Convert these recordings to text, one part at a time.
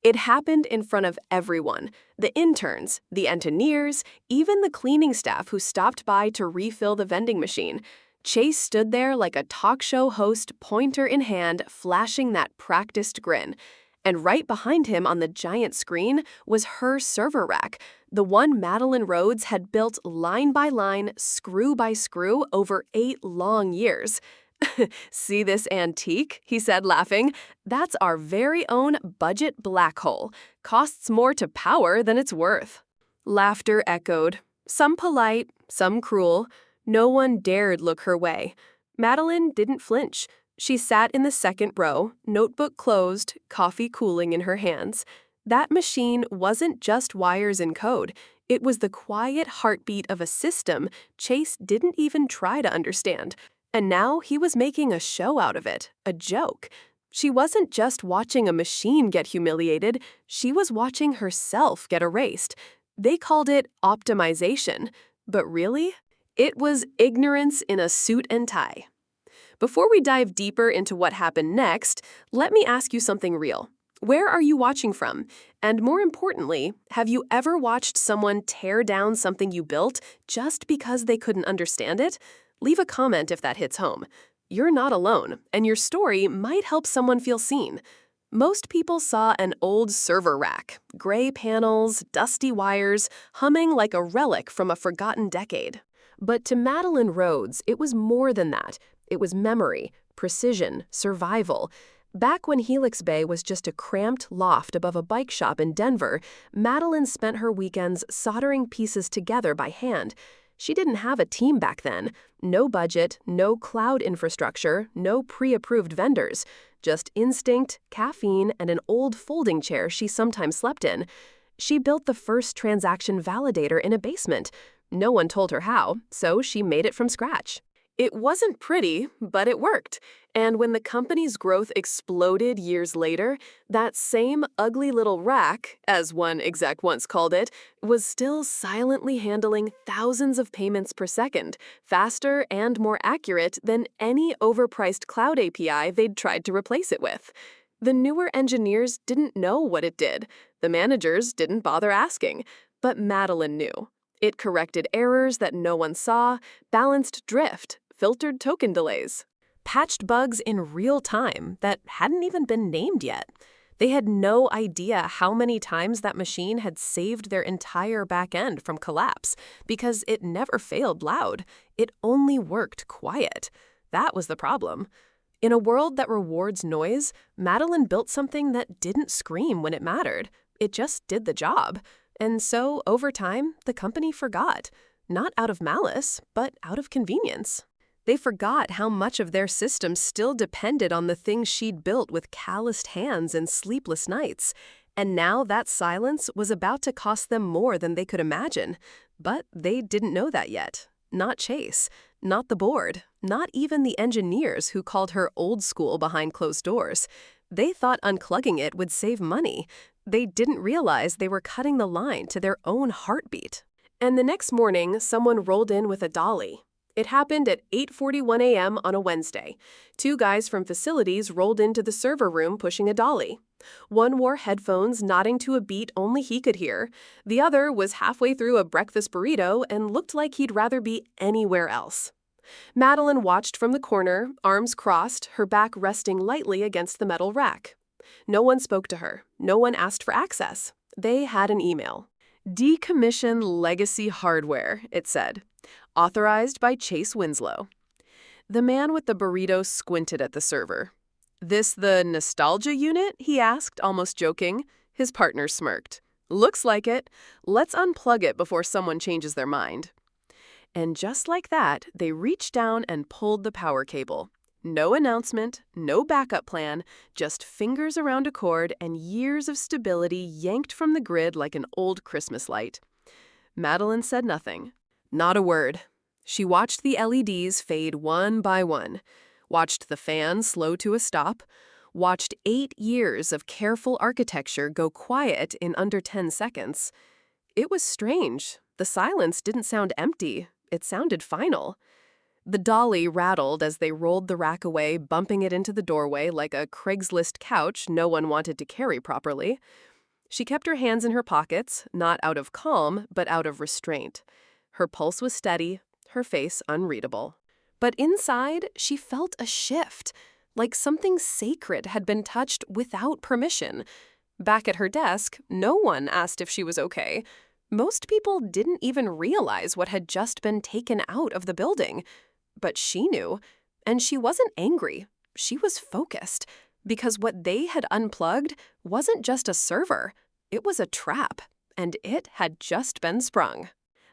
It happened in front of everyone, the interns, the engineers, even the cleaning staff who stopped by to refill the vending machine. Chase stood there like a talk show host, pointer in hand, flashing that practiced grin. And right behind him on the giant screen was her server rack, the one Madeline Rhodes had built line by line, screw by screw over 8 long years. "See this antique?" he said, laughing. "That's our very own budget black hole. Costs more to power than it's worth." Laughter echoed, some polite, some cruel. No one dared look her way. Madeline didn't flinch. She sat in the second row, notebook closed, coffee cooling in her hands. That machine wasn't just wires and code. It was the quiet heartbeat of a system Chase didn't even try to understand. And now he was making a show out of it, a joke. She wasn't just watching a machine get humiliated, she was watching herself get erased. They called it optimization, but really, it was ignorance in a suit and tie. Before we dive deeper into what happened next, let me ask you something real. Where are you watching from? And more importantly, have you ever watched someone tear down something you built just because they couldn't understand it? Leave a comment if that hits home. You're not alone, and your story might help someone feel seen. Most people saw an old server rack, gray panels, dusty wires, humming like a relic from a forgotten decade. But to Madeline Rhodes, it was more than that. It was memory, precision, survival. Back when Helix Bay was just a cramped loft above a bike shop in Denver, Madeline spent her weekends soldering pieces together by hand. She didn't have a team back then. No budget, no cloud infrastructure, no pre-approved vendors. Just instinct, caffeine, and an old folding chair she sometimes slept in. She built the first transaction validator in a basement. No one told her how, so she made it from scratch. It wasn't pretty, but it worked. And when the company's growth exploded years later, that same ugly little rack, as one exec once called it, was still silently handling thousands of payments per second, faster and more accurate than any overpriced cloud API they'd tried to replace it with. The newer engineers didn't know what it did. The managers didn't bother asking. But Madeline knew. It corrected errors that no one saw, balanced drift, filtered token delays, patched bugs in real time that hadn't even been named yet. They had no idea how many times that machine had saved their entire back end from collapse because it never failed loud. It only worked quiet. That was the problem. In a world that rewards noise, Madeline built something that didn't scream when it mattered. It just did the job. And so, over time, the company forgot. Not out of malice, but out of convenience. They forgot how much of their system still depended on the things she'd built with calloused hands and sleepless nights. And now that silence was about to cost them more than they could imagine. But they didn't know that yet. Not Chase, not the board, not even the engineers who called her old school behind closed doors. They thought unclugging it would save money. They didn't realize they were cutting the line to their own heartbeat. And the next morning, someone rolled in with a dolly. It happened at 8:41 a.m. on a Wednesday. 2 guys from facilities rolled into the server room pushing a dolly. One wore headphones, nodding to a beat only he could hear. The other was halfway through a breakfast burrito and looked like he'd rather be anywhere else. Madeline watched from the corner, arms crossed, her back resting lightly against the metal rack. No one spoke to her. No one asked for access. They had an email. "Decommission legacy hardware," it said. Authorized by Chase Winslow. The man with the burrito squinted at the server. "This the nostalgia unit?" he asked, almost joking. His partner smirked. "Looks like it. Let's unplug it before someone changes their mind." And just like that, they reached down and pulled the power cable. No announcement, no backup plan, just fingers around a cord and years of stability yanked from the grid like an old Christmas light. Madeline said nothing. Not a word. She watched the LEDs fade one by one, watched the fan slow to a stop, watched 8 years of careful architecture go quiet in under 10 seconds. It was strange. The silence didn't sound empty. It sounded final. The dolly rattled as they rolled the rack away, bumping it into the doorway like a Craigslist couch no one wanted to carry properly. She kept her hands in her pockets, not out of calm, but out of restraint. Her pulse was steady, her face unreadable. But inside, she felt a shift, like something sacred had been touched without permission. Back at her desk, no one asked if she was okay. Most people didn't even realize what had just been taken out of the building. But she knew, and she wasn't angry. She was focused, because what they had unplugged wasn't just a server. It was a trap, and it had just been sprung.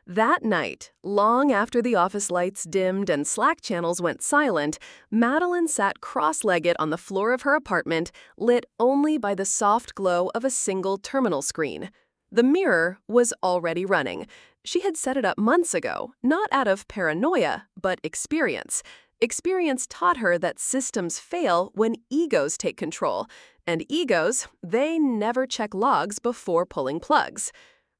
That night, long after the office lights dimmed and Slack channels went silent, Madeline sat cross-legged on the floor of her apartment, lit only by the soft glow of a single terminal screen. The mirror was already running. She had set it up months ago, not out of paranoia, but experience. Experience taught her that systems fail when egos take control, and egos, they never check logs before pulling plugs.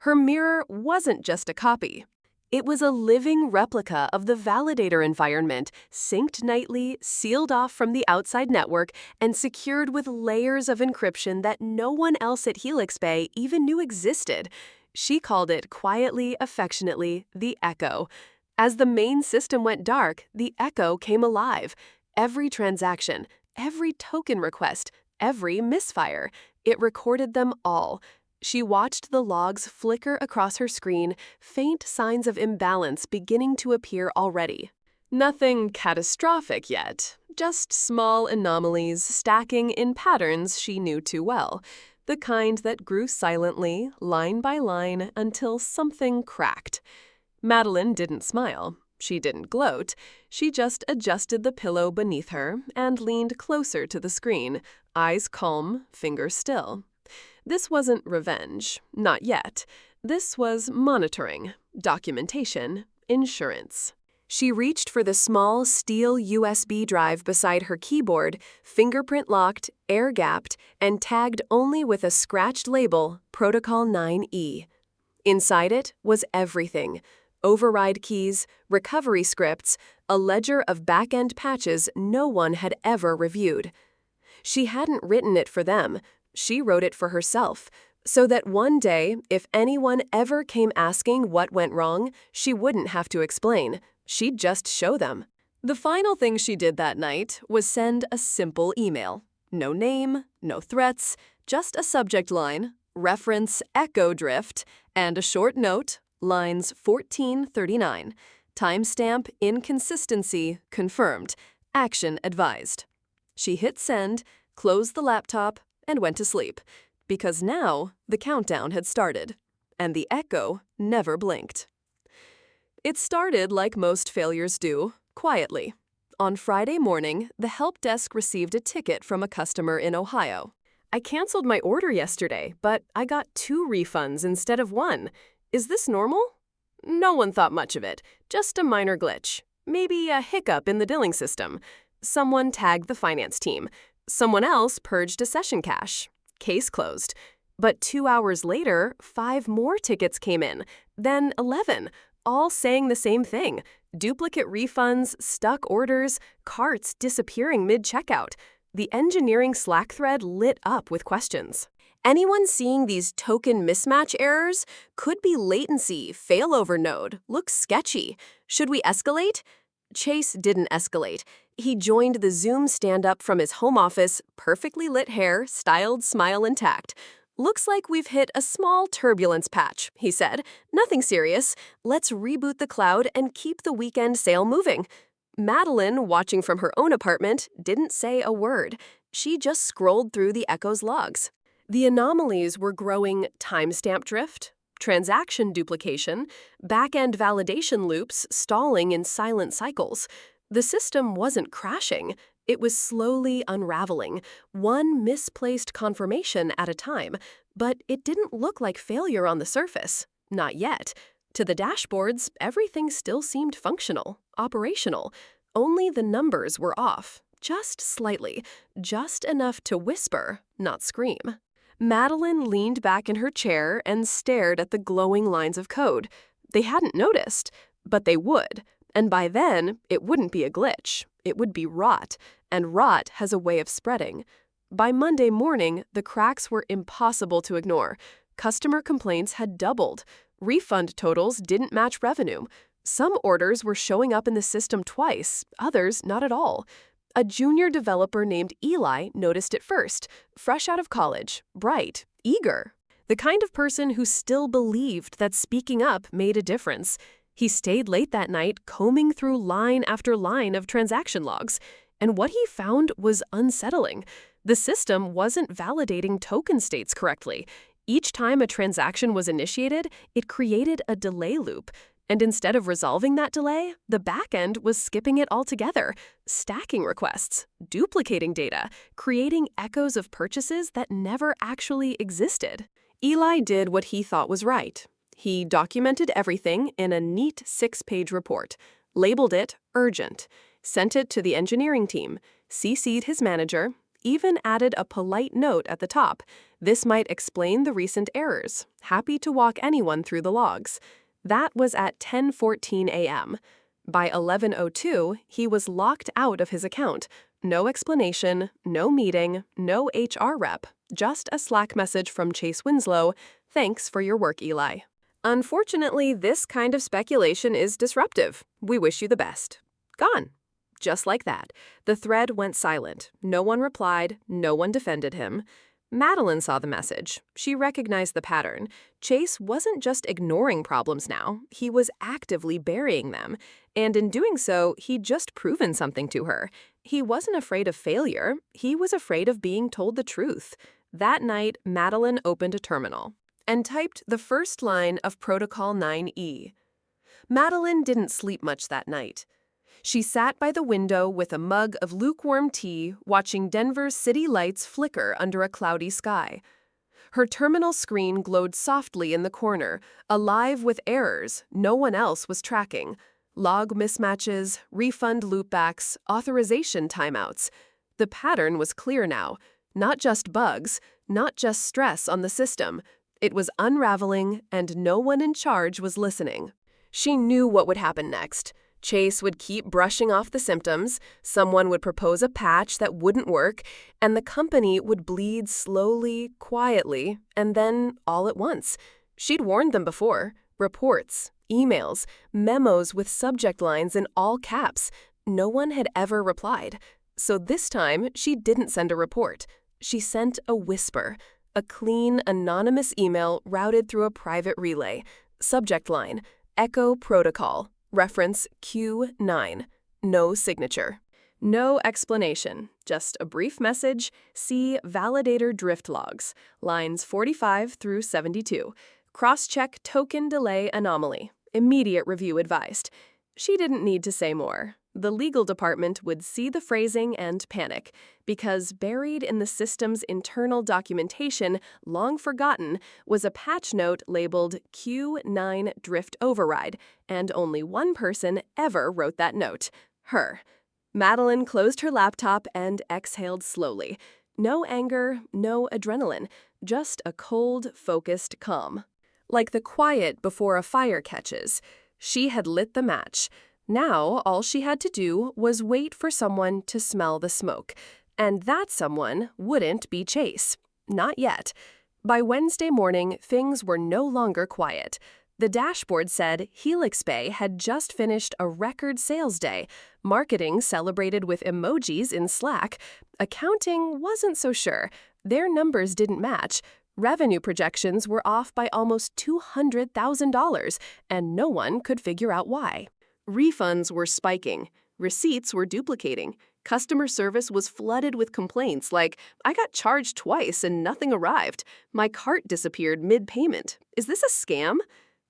Her mirror wasn't just a copy. It was a living replica of the validator environment, synced nightly, sealed off from the outside network, and secured with layers of encryption that no one else at Helix Bay even knew existed. She called it quietly, affectionately, the Echo. As the main system went dark, the Echo came alive. Every transaction, every token request, every misfire, it recorded them all. She watched the logs flicker across her screen, faint signs of imbalance beginning to appear already. Nothing catastrophic yet, just small anomalies stacking in patterns she knew too well, the kind that grew silently, line by line, until something cracked. Madeline didn't smile. She didn't gloat. She just adjusted the pillow beneath her and leaned closer to the screen, eyes calm, fingers still. This wasn't revenge, not yet. This was monitoring, documentation, insurance. She reached for the small steel USB drive beside her keyboard, fingerprint-locked, air-gapped, and tagged only with a scratched label, Protocol 9E. Inside it was everything: override keys, recovery scripts, a ledger of back-end patches no one had ever reviewed. She hadn't written it for them. She wrote it for herself, so that one day, if anyone ever came asking what went wrong, she wouldn't have to explain. She'd just show them. The final thing she did that night was send a simple email. No name, no threats, just a subject line, reference Echo Drift, and a short note, lines 1439. Timestamp inconsistency confirmed. Action advised. She hit send, closed the laptop, and went to sleep, because now the countdown had started, and the Echo never blinked. It started like most failures do, quietly. On Friday morning, the help desk received a ticket from a customer in Ohio. "I canceled my order yesterday, but I got 2 refunds instead of 1. Is this normal?" No one thought much of it, just a minor glitch. Maybe a hiccup in the billing system. Someone tagged the finance team. Someone else purged a session cache. Case closed. But 2 hours later, 5 more tickets came in, then 11, all saying the same thing: duplicate refunds, stuck orders, carts disappearing mid-checkout. The engineering Slack thread lit up with questions. Anyone seeing these token mismatch errors? Could be latency, failover node, looks sketchy. Should we escalate? Chase didn't escalate. He joined the Zoom stand-up from his home office, perfectly lit hair, styled smile intact. "Looks like we've hit a small turbulence patch," he said. "Nothing serious. Let's reboot the cloud and keep the weekend sale moving." Madeline, watching from her own apartment, didn't say a word. She just scrolled through the Echo's logs. The anomalies were growing: timestamp drift, transaction duplication, back-end validation loops stalling in silent cycles. The system wasn't crashing. It was slowly unraveling, one misplaced confirmation at a time. But it didn't look like failure on the surface. Not yet. To the dashboards, everything still seemed functional, operational. Only the numbers were off, just slightly, just enough to whisper, not scream. Madeline leaned back in her chair and stared at the glowing lines of code. They hadn't noticed, but they would. And by then, it wouldn't be a glitch. It would be rot, and rot has a way of spreading. By Monday morning, the cracks were impossible to ignore. Customer complaints had doubled. Refund totals didn't match revenue. Some orders were showing up in the system twice, others not at all. A junior developer named Eli noticed it first, fresh out of college, bright, eager. The kind of person who still believed that speaking up made a difference. He stayed late that night, combing through line after line of transaction logs. And what he found was unsettling. The system wasn't validating token states correctly. Each time a transaction was initiated, it created a delay loop. And instead of resolving that delay, the backend was skipping it altogether, stacking requests, duplicating data, creating echoes of purchases that never actually existed. Eli did what he thought was right. He documented everything in a neat 6-page report, labeled it urgent, sent it to the engineering team, CC'd his manager, even added a polite note at the top. This might explain the recent errors. Happy to walk anyone through the logs. That was at 10:14 a.m. By 11:02, he was locked out of his account. No explanation, no meeting, no HR rep, just a Slack message from Chase Winslow. Thanks for your work, Eli. Unfortunately, this kind of speculation is disruptive. We wish you the best. Gone. Just like that, the thread went silent. No one replied, no one defended him. Madeline saw the message. She recognized the pattern. Chase wasn't just ignoring problems now, he was actively burying them. And in doing so, he'd just proven something to her. He wasn't afraid of failure, he was afraid of being told the truth. That night, Madeline opened a terminal and typed the first line of Protocol 9E. Madeline didn't sleep much that night. She sat by the window with a mug of lukewarm tea, watching Denver's city lights flicker under a cloudy sky. Her terminal screen glowed softly in the corner, alive with errors no one else was tracking. Log mismatches, refund loopbacks, authorization timeouts. The pattern was clear now. Not just bugs, not just stress on the system. It was unraveling, and no one in charge was listening. She knew what would happen next. Chase would keep brushing off the symptoms, someone would propose a patch that wouldn't work, and the company would bleed slowly, quietly, and then all at once. She'd warned them before. Reports, emails, memos with subject lines in all caps. No one had ever replied. So this time, she didn't send a report. She sent a whisper, a clean, anonymous email routed through a private relay. Subject line, Echo Protocol. Reference Q9. No signature. No explanation, just a brief message. See Validator Drift Logs, lines 45 through 72. Cross-check token delay anomaly. Immediate review advised. She didn't need to say more. The legal department would see the phrasing and panic, because buried in the system's internal documentation, long forgotten, was a patch note labeled Q9 Drift Override, and only one person ever wrote that note, her. Madeline closed her laptop and exhaled slowly. No anger, no adrenaline, just a cold, focused calm. Like the quiet before a fire catches. She had lit the match. Now, all she had to do was wait for someone to smell the smoke. And that someone wouldn't be Chase. Not yet. By Wednesday morning, things were no longer quiet. The dashboard said Helix Bay had just finished a record sales day. Marketing celebrated with emojis in Slack. Accounting wasn't so sure. Their numbers didn't match. Revenue projections were off by almost $200,000, and no one could figure out why. Refunds were spiking. Receipts were duplicating. Customer service was flooded with complaints like, I got charged twice and nothing arrived. My cart disappeared mid-payment. Is this a scam?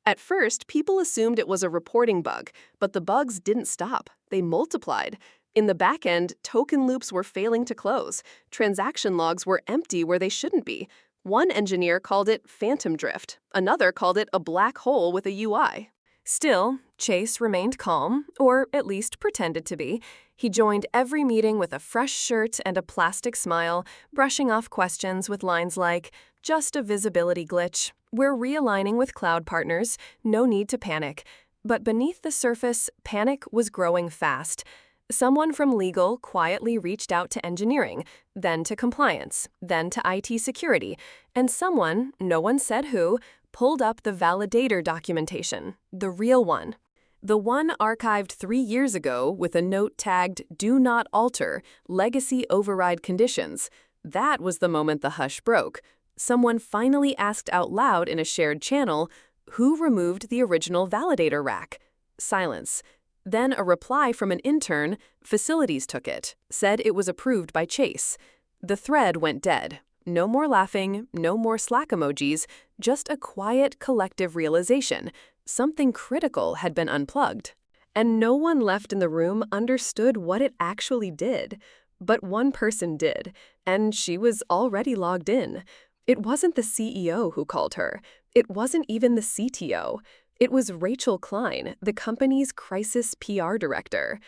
At first, people assumed it was a reporting bug, but the bugs didn't stop. They multiplied. In the back end, token loops were failing to close. Transaction logs were empty where they shouldn't be. One engineer called it phantom drift. Another called it a black hole with a UI. Still, Chase remained calm, or at least pretended to be. He joined every meeting with a fresh shirt and a plastic smile, brushing off questions with lines like, just a visibility glitch. We're realigning with cloud partners. No need to panic. But beneath the surface, panic was growing fast. Someone from legal quietly reached out to engineering, then to compliance, then to IT security, and someone, no one said who, pulled up the validator documentation, the real one. The one archived 3 years ago with a note tagged, "Do not alter, legacy override conditions." That was the moment the hush broke. Someone finally asked out loud in a shared channel, "Who removed the original validator rack?" Silence. Then a reply from an intern, "Facilities took it," said it was approved by Chase. The thread went dead. No more laughing, no more Slack emojis, just a quiet collective realization. Something critical had been unplugged. And no one left in the room understood what it actually did. But one person did, and she was already logged in. It wasn't the CEO who called her. It wasn't even the CTO. It was Rachel Klein, the company's crisis PR director.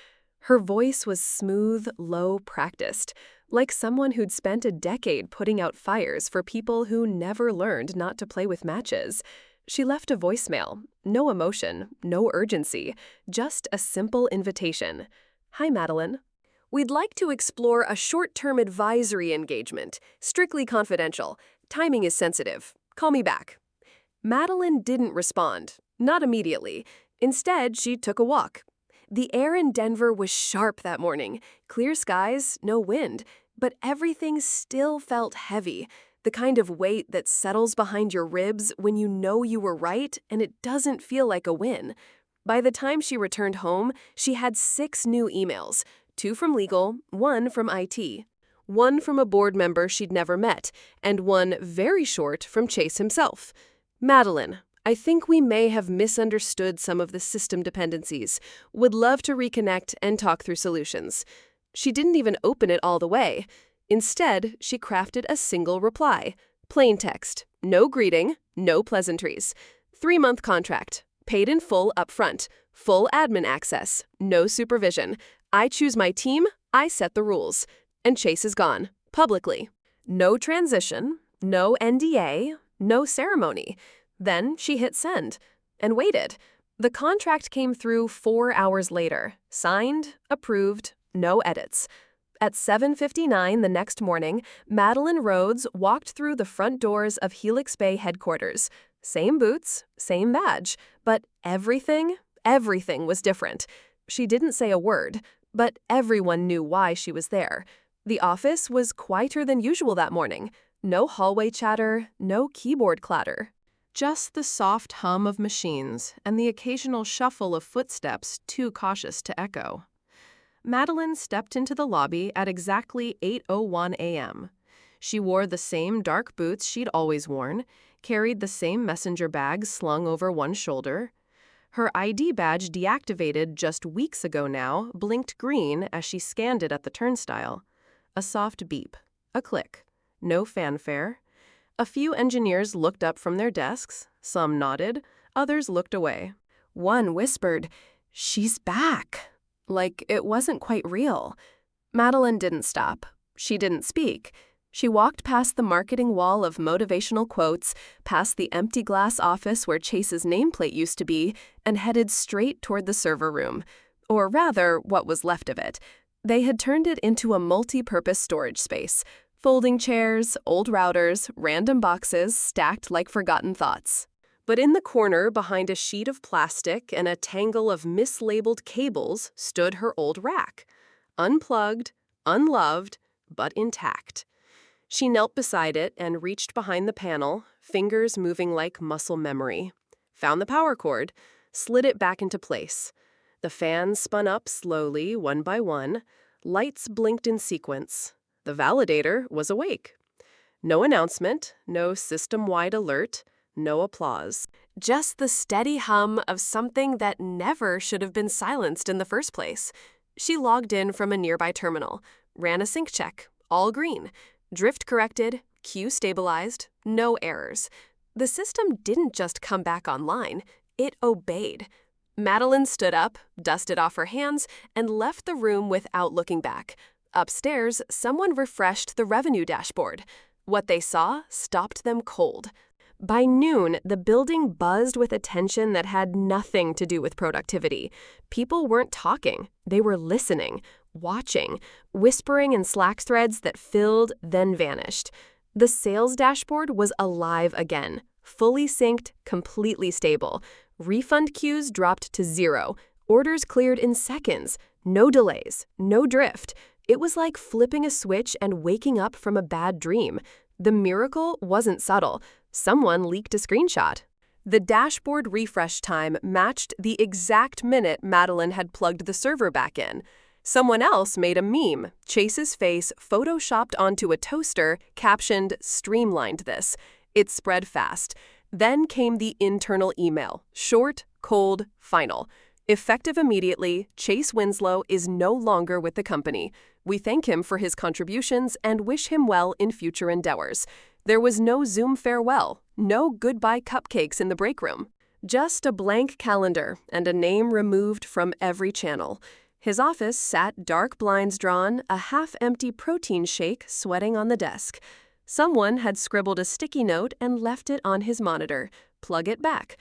Her voice was smooth, low, practiced, like someone who'd spent a decade putting out fires for people who never learned not to play with matches. She left a voicemail. No emotion, no urgency, just a simple invitation. "Hi, Madeline. We'd like to explore a short-term advisory engagement, strictly confidential. Timing is sensitive. Call me back." Madeline didn't respond, not immediately. Instead, she took a walk. The air in Denver was sharp that morning. Clear skies, no wind, but everything still felt heavy. The kind of weight that settles behind your ribs when you know you were right and it doesn't feel like a win. By the time she returned home, she had 6 new emails, 2 from legal, 1 from IT, 1 from a board member she'd never met, and 1 very short from Chase himself. "Madeline, I think we may have misunderstood some of the system dependencies. Would love to reconnect and talk through solutions." She didn't even open it all the way. Instead, she crafted a single reply. Plain text. No greeting, no pleasantries. 3-month contract. Paid in full upfront. Full admin access. No supervision. I choose my team, I set the rules. And Chase is gone. Publicly. No transition, no NDA, no ceremony. Then she hit send. And waited. The contract came through 4 hours later. Signed, approved, no edits. At 7:59 the next morning, Madeline Rhodes walked through the front doors of Helix Bay headquarters. Same boots, same badge, but everything was different. She didn't say a word, but everyone knew why she was there. The office was quieter than usual that morning. No hallway chatter, no keyboard clatter. Just the soft hum of machines and the occasional shuffle of footsteps too cautious to echo. Madeline stepped into the lobby at exactly 8:01 a.m. She wore the same dark boots she'd always worn, carried the same messenger bag slung over one shoulder. Her ID badge, deactivated just weeks ago now, blinked green as she scanned it at the turnstile. A soft beep. A click. No fanfare. A few engineers looked up from their desks. Some nodded. Others looked away. One whispered, "She's back." Like it wasn't quite real. Madeline didn't stop. She didn't speak. She walked past the marketing wall of motivational quotes, past the empty glass office where Chase's nameplate used to be, and headed straight toward the server room. Or rather, what was left of it. They had turned it into a multi-purpose storage space. Folding chairs, old routers, random boxes stacked like forgotten thoughts. But in the corner, behind a sheet of plastic and a tangle of mislabeled cables, stood her old rack. Unplugged, unloved, but intact. She knelt beside it and reached behind the panel, fingers moving like muscle memory. Found the power cord, slid it back into place. The fans spun up slowly, one by one. Lights blinked in sequence. The validator was awake. No announcement, no system-wide alert. No applause. Just the steady hum of something that never should have been silenced in the first place. She logged in from a nearby terminal, ran a sync check, all green, drift corrected, queue stabilized, no errors. The system didn't just come back online, it obeyed. Madeline stood up, dusted off her hands, and left the room without looking back. Upstairs, someone refreshed the revenue dashboard. What they saw stopped them cold. By noon, the building buzzed with attention that had nothing to do with productivity. People weren't talking, they were listening, watching, whispering in Slack threads that filled, then vanished. The sales dashboard was alive again, fully synced, completely stable. Refund queues dropped to 0. Orders cleared in seconds. No delays, no drift. It was like flipping a switch and waking up from a bad dream. The miracle wasn't subtle. Someone leaked a screenshot. The dashboard refresh time matched the exact minute Madeline had plugged the server back in. Someone else made a meme, Chase's face photoshopped onto a toaster, captioned, "Streamlined this." It spread fast. Then came the internal email, short, cold, final. Effective immediately, Chase Winslow is no longer with the company. We thank him for his contributions and wish him well in future endeavors. There was no Zoom farewell, no goodbye cupcakes in the break room. Just a blank calendar and a name removed from every channel. His office sat dark blinds drawn, a half-empty protein shake sweating on the desk. Someone had scribbled a sticky note and left it on his monitor. Plug it back.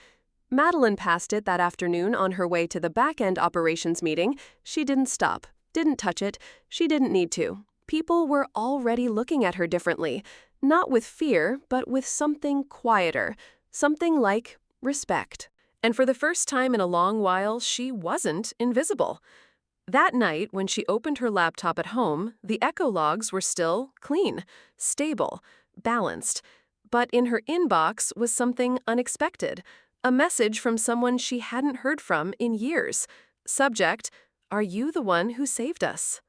Madeline passed it that afternoon on her way to the back-end operations meeting. She didn't stop, didn't touch it. She didn't need to. People were already looking at her differently. Not with fear, but with something quieter. Something like respect. And for the first time in a long while, she wasn't invisible. That night, when she opened her laptop at home, the echo logs were still clean, stable, balanced. But in her inbox was something unexpected. A message from someone she hadn't heard from in years. Subject, "Are you the one who saved us?"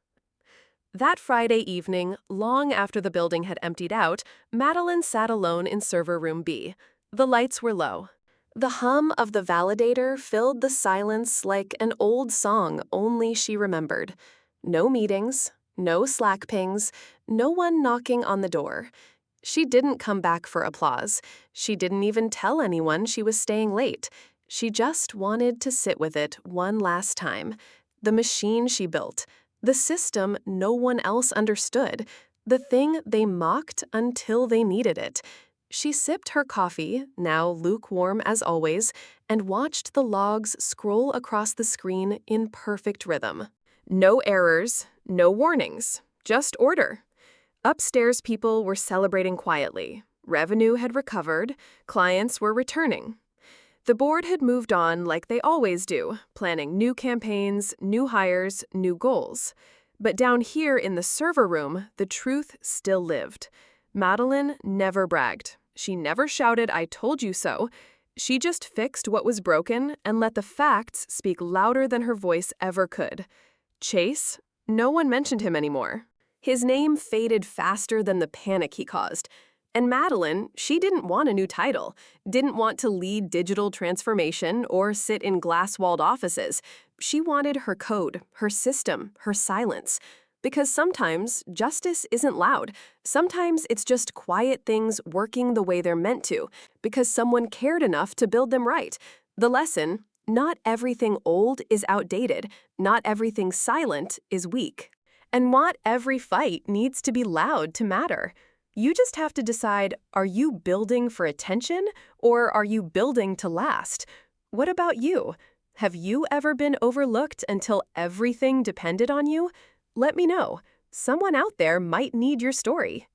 That Friday evening, long after the building had emptied out, Madeline sat alone in server room B. The lights were low. The hum of the validator filled the silence like an old song only she remembered. No meetings, no Slack pings, no one knocking on the door. She didn't come back for applause. She didn't even tell anyone she was staying late. She just wanted to sit with it one last time. The machine she built. The system no one else understood. The thing they mocked until they needed it. She sipped her coffee, now lukewarm as always, and watched the logs scroll across the screen in perfect rhythm. No errors, no warnings, just order. Upstairs people were celebrating quietly. Revenue had recovered, clients were returning. The board had moved on like they always do, planning new campaigns, new hires, new goals. But down here in the server room, the truth still lived. Madeline never bragged. She never shouted, "I told you so." She just fixed what was broken and let the facts speak louder than her voice ever could. Chase? No one mentioned him anymore. His name faded faster than the panic he caused. And Madeline, she didn't want a new title, didn't want to lead digital transformation or sit in glass-walled offices. She wanted her code, her system, her silence. Because sometimes justice isn't loud. Sometimes it's just quiet things working the way they're meant to, because someone cared enough to build them right. The lesson, not everything old is outdated, not everything silent is weak. And not every fight needs to be loud to matter. You just have to decide, are you building for attention or are you building to last? What about you? Have you ever been overlooked until everything depended on you? Let me know. Someone out there might need your story.